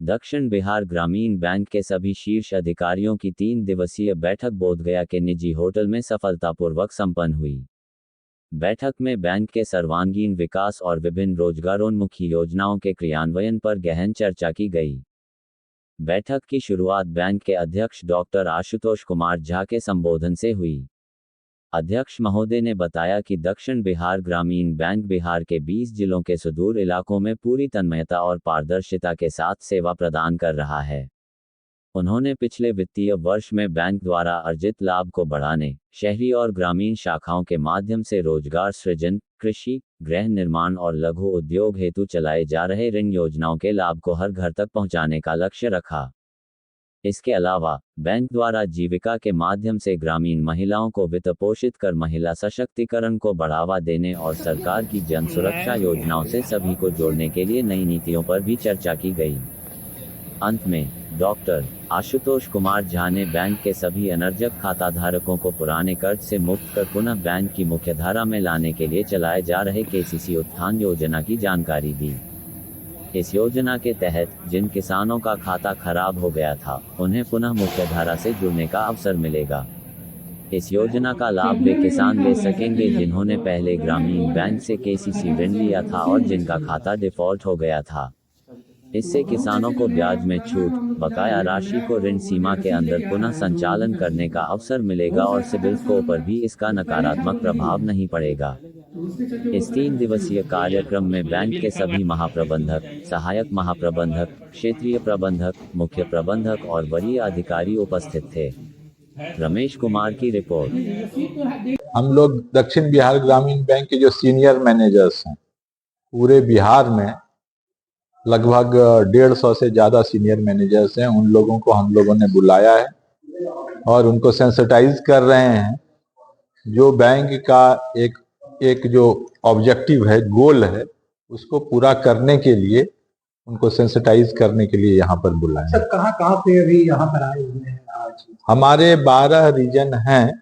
दक्षिण बिहार ग्रामीण बैंक के सभी शीर्ष अधिकारियों की 3 दिवसीय बैठक बोधगया के निजी होटल में सफलतापूर्वक संपन्न हुई। बैठक में बैंक के सर्वांगीण विकास और विभिन्न रोजगारोन्मुखी योजनाओं के क्रियान्वयन पर गहन चर्चा की गई। बैठक की शुरुआत बैंक के अध्यक्ष डॉक्टर आशुतोष कुमार झा के संबोधन से हुई। अध्यक्ष महोदय ने बताया कि दक्षिण बिहार ग्रामीण बैंक बिहार के 20 जिलों के सुदूर इलाकों में पूरी तन्मयता और पारदर्शिता के साथ सेवा प्रदान कर रहा है। उन्होंने पिछले वित्तीय वर्ष में बैंक द्वारा अर्जित लाभ को बढ़ाने, शहरी और ग्रामीण शाखाओं के माध्यम से रोजगार सृजन, कृषि, गृह निर्माण और लघु उद्योग हेतु चलाए जा रहे ऋण योजनाओं के लाभ को हर घर तक पहुंचाने का लक्ष्य रखा। इसके अलावा बैंक द्वारा जीविका के माध्यम से ग्रामीण महिलाओं को वित्त पोषित कर महिला सशक्तिकरण को बढ़ावा देने और सरकार की जन सुरक्षा योजनाओं से सभी को जोड़ने के लिए नई नीतियों पर भी चर्चा की गई। अंत में डॉक्टर आशुतोष कुमार झा ने बैंक के सभी अनर्जक खाताधारकों को पुराने कर्ज से मुक्त कर पुनः बैंक की मुख्यधारा में लाने के लिए चलाए जा रहे केसीसी उत्थान योजना की जानकारी दी। इस योजना के तहत जिन किसानों का खाता खराब हो गया था, उन्हें पुनः मुख्यधारा से जुड़ने का अवसर मिलेगा। इस योजना का लाभ वे किसान ले सकेंगे जिन्होंने पहले ग्रामीण बैंक से केसीसी ऋण लिया था और जिनका खाता डिफॉल्ट हो गया था। इससे किसानों को ब्याज में छूट, बकाया राशि को ऋण सीमा के अंदर पुनः संचालन करने का अवसर मिलेगा और सिबिल स्कोर पर भी इसका नकारात्मक प्रभाव नहीं पड़ेगा। इस 3 दिवसीय कार्यक्रम में बैंक के सभी महाप्रबंधक, सहायक महाप्रबंधक, क्षेत्रीय प्रबंधक, मुख्य प्रबंधक और वरीय अधिकारी उपस्थित थे। रमेश कुमार की रिपोर्ट। हम लोग दक्षिण बिहार ग्रामीण बैंक के जो सीनियर मैनेजर्स हैं, पूरे बिहार में लगभग 150 से ज्यादा सीनियर मैनेजर्स हैं, उन लोगों को हम लोगों ने बुलाया है और उनको सेंसिटाइज कर रहे हैं। जो बैंक का एक जो ऑब्जेक्टिव है, गोल है, उसको पूरा करने के लिए उनको सेंसिटाइज करने के लिए यहाँ पर बुलाया। सर कहाँ पे अभी यहाँ पर आए हुए हैं आज? हमारे 12 रीजन हैं।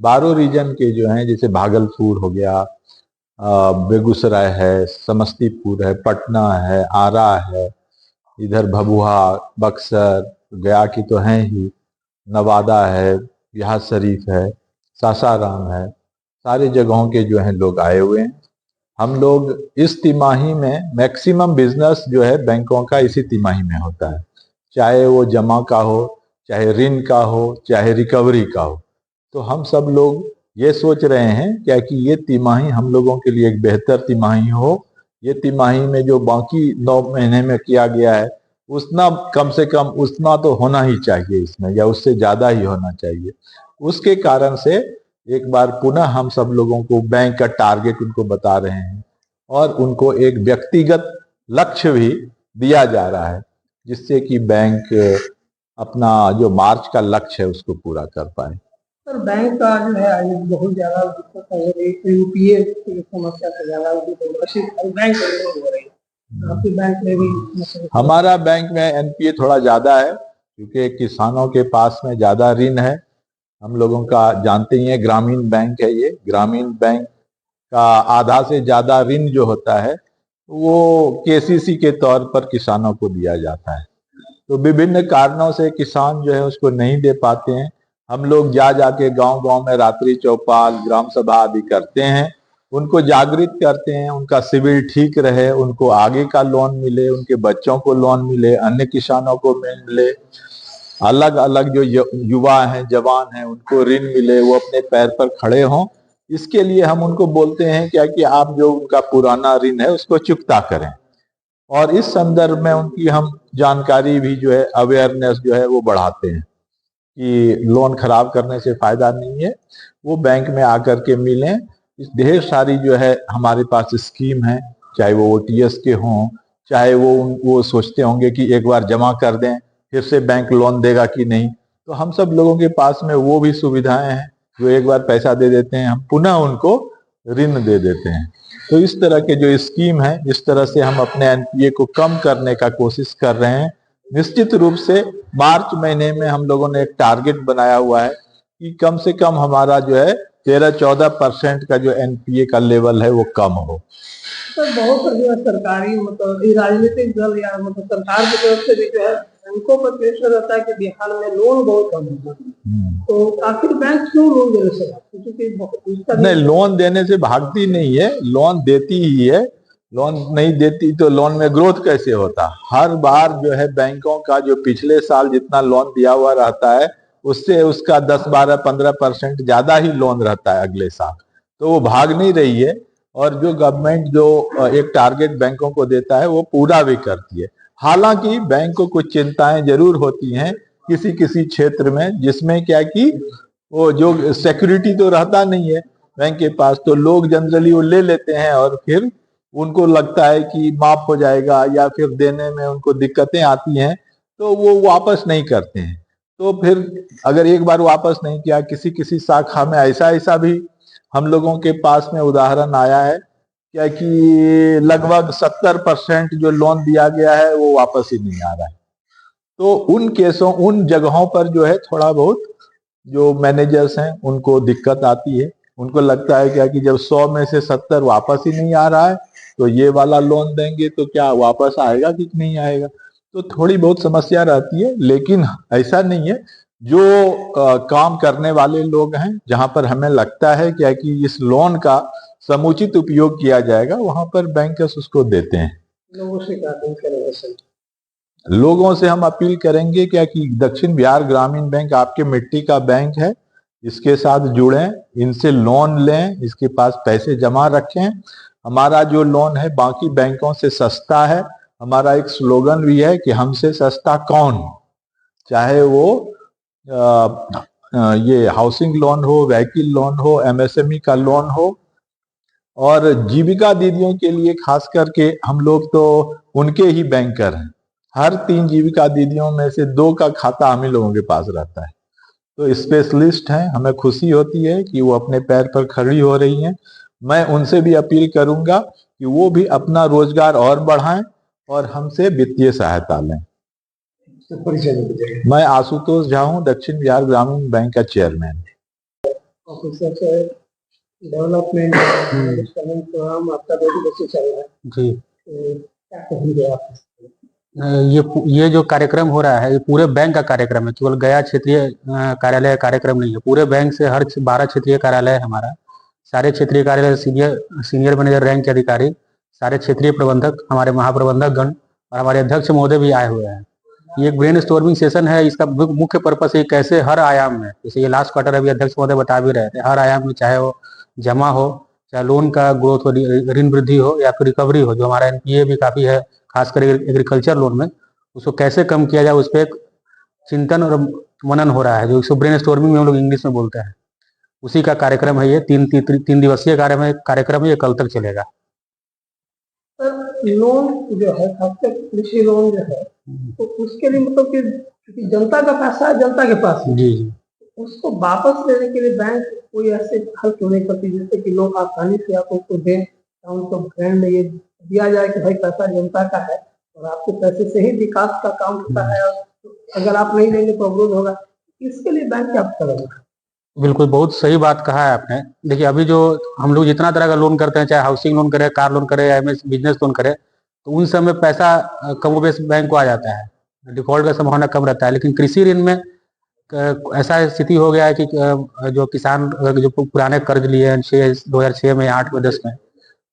12 रीजन के जो हैं, जैसे भागलपुर हो गया, बेगूसराय है, समस्तीपुर है, पटना है, आरा है, इधर भभुआ, बक्सर, गया की तो हैं ही, नवादा है, बिहार शरीफ है, सासाराम है, सारे जगहों के जो हैं लोग आए हुए हैं। हम लोग इस तिमाही में मैक्सिमम बिजनेस जो है बैंकों का इसी तिमाही में होता है, चाहे वो जमा का हो, चाहे ऋण का हो, चाहे रिकवरी का हो। तो हम सब लोग ये सोच रहे हैं क्या कि ये तिमाही हम लोगों के लिए एक बेहतर तिमाही हो। ये तिमाही में जो बाकी 9 महीने में किया गया है, उतना कम से कम उतना तो होना ही चाहिए इसमें, या उससे ज्यादा ही होना चाहिए। उसके कारण से एक बार पुनः हम सब लोगों को बैंक का टारगेट उनको बता रहे हैं और उनको एक व्यक्तिगत लक्ष्य भी दिया जा रहा है, जिससे कि बैंक अपना जो मार्च का लक्ष्य है उसको पूरा कर पाए। सर बैंक का जो है बहुत ज्यादा दिक्कत है, एनपीए की समस्या से ज्यादा बैंक हो रही है। आपके बैंक में भी? हमारा बैंक में एनपीए थोड़ा ज्यादा है, क्योंकि किसानों के पास में ज्यादा ऋण है। हम लोगों का जानते ही है, ग्रामीण बैंक है ये। ग्रामीण बैंक का आधा से ज्यादा ऋण जो होता है वो केसीसी के तौर पर किसानों को दिया जाता है। तो विभिन्न कारणों से किसान जो है उसको नहीं दे पाते हैं। हम लोग जाके गांव में रात्रि चौपाल, ग्राम सभा आदि करते हैं, उनको जागृत करते हैं, उनका सिविल ठीक रहे, उनको आगे का लोन मिले, उनके बच्चों को लोन मिले, अन्य किसानों को मिले, अलग अलग जो युवा हैं, जवान हैं, उनको ऋण मिले, वो अपने पैर पर खड़े हों। इसके लिए हम उनको बोलते हैं क्या कि आप जो उनका पुराना ऋण है उसको चुकता करें, और इस संदर्भ में उनकी हम जानकारी भी जो है, अवेयरनेस जो है वो बढ़ाते हैं कि लोन खराब करने से फायदा नहीं है, वो बैंक में आकर के मिलें। इस ढेर सारी जो है हमारे पास स्कीम है, चाहे वो ओटीएस के हों, चाहे वो सोचते होंगे कि एक बार जमा कर दें फिर से बैंक लोन देगा कि नहीं, तो हम सब लोगों के पास में वो भी सुविधाएं हैं। जो एक बार पैसा दे देते हैं, हम पुनः उनको ऋण दे देते हैं। तो इस तरह के जो स्कीम है, इस तरह से हम अपने एनपीए को कम करने का कोशिश कर रहे हैं। निश्चित रूप से मार्च महीने में हम लोगों ने एक टारगेट बनाया हुआ है कि कम से कम हमारा जो है 13-14% का जो एनपीए का लेवल है वो कम हो। सर बहुत जो है सरकारी मतलब ये राजनीतिक दल या मतलब सरकार की तरफ से भी जो है बैंकों पर प्रेशर रहता है कि बिहार में लोन बहुत कम होता है, तो आखिर बैंक क्यों लोन देने से भागती है? क्योंकि उसका नहीं, लोन देने से भागती नहीं है, लोन देती ही है। लोन नहीं देती तो लोन में ग्रोथ कैसे होता? हर बार जो है बैंकों का जो पिछले साल जितना लोन दिया हुआ रहता है उससे उसका 10-12-15% ज्यादा ही लोन रहता है अगले साल, तो वो भाग नहीं रही है। और जो गवर्नमेंट जो एक टारगेट बैंकों को देता है वो पूरा भी करती है। हालांकि बैंक को कुछ चिंताएं जरूर होती हैं किसी किसी क्षेत्र में, जिसमें क्या कि वो जो सिक्योरिटी तो रहता नहीं है बैंक के पास, तो लोग जनरली वो ले लेते हैं और फिर उनको लगता है कि माफ हो जाएगा या फिर देने में उनको दिक्कतें आती हैं तो वो वापस नहीं करते हैं। तो फिर अगर एक बार वापस नहीं किया, किसी किसी शाखा में ऐसा ऐसा भी हम लोगों के पास में उदाहरण आया है क्या कि लगभग 70% जो लोन दिया गया है वो वापस ही नहीं आ रहा है। तो उन केसों उन जगहों पर जो है थोड़ा बहुत जो मैनेजर्स हैं उनको दिक्कत आती है। उनको लगता है क्या कि जब 100 में से 70 वापस ही नहीं आ रहा है तो ये वाला लोन देंगे तो क्या वापस आएगा कि नहीं आएगा, तो थोड़ी बहुत समस्या रहती है। लेकिन ऐसा नहीं है, जो काम करने वाले लोग हैं जहां पर हमें लगता है क्या कि इस लोन का समुचित उपयोग किया जाएगा वहां पर बैंकर्स उसको देते हैं। लोगों से क्या अपील करेंगे सर? लोगों से हम अपील करेंगे क्या कि दक्षिण बिहार ग्रामीण बैंक आपके मिट्टी का बैंक है, इसके साथ जुड़ें, इनसे लोन लें, इसके पास पैसे जमा रखें। हमारा जो लोन है बाकी बैंकों से सस्ता है। हमारा एक स्लोगन भी है कि हमसे सस्ता कौन, चाहे वो ये हाउसिंग लोन हो, व्हीकल लोन हो, एमएसएमई का लोन हो। और जीविका दीदियों के लिए खास करके हम लोग तो उनके ही बैंकर हैं। हर 3 जीविका दीदियों में से 2 का खाता हम ही लोगों के पास रहता है, तो स्पेशलिस्ट हैं। हमें खुशी होती है कि वो अपने पैर पर खड़ी हो रही हैं। मैं उनसे भी अपील करूंगा कि वो भी अपना रोजगार और बढ़ाएं और हमसे वित्तीय सहायता लें। मैं आशुतोष झा हूँ, दक्षिण बिहार ग्रामीण बैंक का चेयरमैन। डेवलपमेंट प्रोग्राम आपका 2 दिवसीय चल रहा है जी। क्या कहेंगे आप? ये जो कार्यक्रम हो रहा है ये पूरे बैंक का कार्यक्रम है, केवल गया क्षेत्रीय कार्यालय का कार्यक्रम नहीं है। पूरे बैंक से हर 12 क्षेत्रीय कार्यालय है हमारा, सारे क्षेत्रीय कार्यालय सीनियर मैनेजर रैंक के अधिकारी, सारे क्षेत्रीय प्रबंधक, हमारे महाप्रबंधक गण और हमारे अध्यक्ष महोदय भी आए हुए हैं। ये एक ब्रेन स्टॉर्मिंग सेशन है। इसका मुख्य पर्पस है कैसे हर आयाम में, जैसे ये लास्ट क्वार्टर अभी अध्यक्ष महोदय बता भी रहे थे, हर आयाम में चाहे वो जमा हो, चाहे लोन का ग्रोथ हो, ऋण वृद्धि हो या फिर रिकवरी हो, जो हमारा एनपीए भी काफी है खासकर एग्रीकल्चर लोन में, उसको कैसे कम किया जाए उस पर एक चिंतन और मनन हो रहा है, जो इसको ब्रेन स्टॉर्मिंग में हम लोग इंग्लिश में बोलते हैं। उसी का कार्यक्रम है ये। 3 दिवसीय कार्यक्रम है, ये कल तक चलेगा। सर लोन जो है खासकर कृषि लोन जो है तो उसके लिए मतलब कि जनता का पैसा है जनता के पास है। जी जी। उसको वापस लेने के लिए बैंक कोई ऐसे हल क्यों नहीं करती जिससे कि लोग आसानी से आप उसको दें, उनको ब्रांड ये दिया जाए कि भाई पैसा जनता का है और आपके पैसे से ही विकास का काम होता है, और अगर आप नहीं लेंगे तो अवरोध होगा। इसके लिए बैंक क्या करेगा? बिल्कुल, बहुत सही बात कहा है आपने। देखिए अभी जो हम लोग जितना तरह का लोन करते हैं, चाहे हाउसिंग लोन करे, कार लोन करे या बिजनेस लोन करे, तो उन सब में पैसा कमोबेश बैंक को आ जाता है, डिफॉल्ट का संभावना कम रहता है। लेकिन कृषि ऋण में ऐसा स्थिति हो गया है कि जो किसान जो पुराने कर्ज लिए हैं 2006 में, 8 में, 10 में,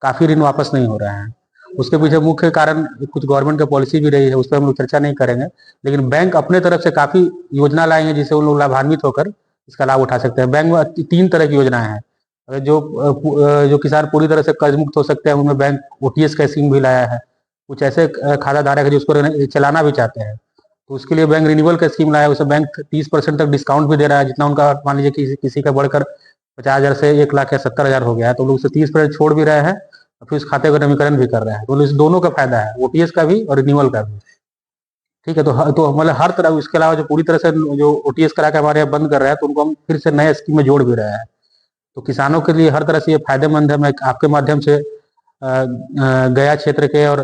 काफी ऋण वापस नहीं हो रहे हैं। उसके पीछे मुख्य कारण कुछ गवर्नमेंट की पॉलिसी भी रही है, उस पर हम लोग चर्चा नहीं करेंगे। लेकिन बैंक अपने तरफ से काफी योजना लाई है जिससे उन लोग लाभान्वित होकर इसका लाभ उठा सकते हैं। बैंक में 3 तरह की योजनाएं हैं। जो किसान पूरी तरह से कर्ज मुक्त हो सकते हैं उनमें बैंक ओटीएस का स्कीम भी लाया है। कुछ ऐसे खाता धारक है जो उसको चलाना भी चाहते हैं, तो उसके लिए बैंक रिन्यूअल का स्कीम लाया है। उसमें बैंक 30% तक डिस्काउंट भी दे रहा है, जितना उनका मान लीजिए किसी का बढ़कर 50,000 से 1,00,000 या 70,000 हो गया है तो लोग उसे 30% छोड़ भी रहे हैं और फिर उस खाते का नवीकरण भी कर रहे हैं। तो इस दोनों का फायदा है, ओटीएस का भी और रिन्यूअल का भी। ठीक है, तो मतलब हर तरह, इसके अलावा जो पूरी तरह से जो ओटीएस करा के हमारे यहाँ बंद कर रहे हैं तो उनको हम फिर से नए स्कीम में जोड़ भी रहे हैं। तो किसानों के लिए हर तरह से ये फायदेमंद है। मैं आपके माध्यम से गया क्षेत्र के और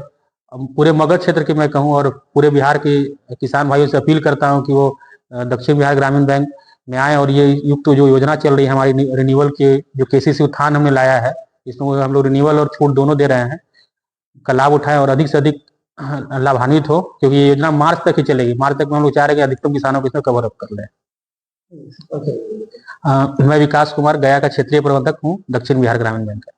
पूरे मगध क्षेत्र के मैं कहूँ और पूरे बिहार के किसान भाइयों से अपील करता हूँ कि वो दक्षिण बिहार ग्रामीण बैंक में आए और ये युक्त जो योजना चल रही है हमारी रिन्यूअल की, जो केसीसी उत्थान हमने लाया है, इसमें हम लोग रिन्यूअल और छूट दोनों दे रहे हैं। का लाभ उठाएं और अधिक से अधिक लाभान्वित हो, क्योंकि ये योजना मार्च तक ही चलेगी। मार्च तक में हम लोग चाह रहे हैं कि अधिकतम किसानों को इसमें कवर अप कर लें। मैं विकास कुमार, गया का क्षेत्रीय प्रबंधक हूँ, दक्षिण बिहार ग्रामीण बैंक का।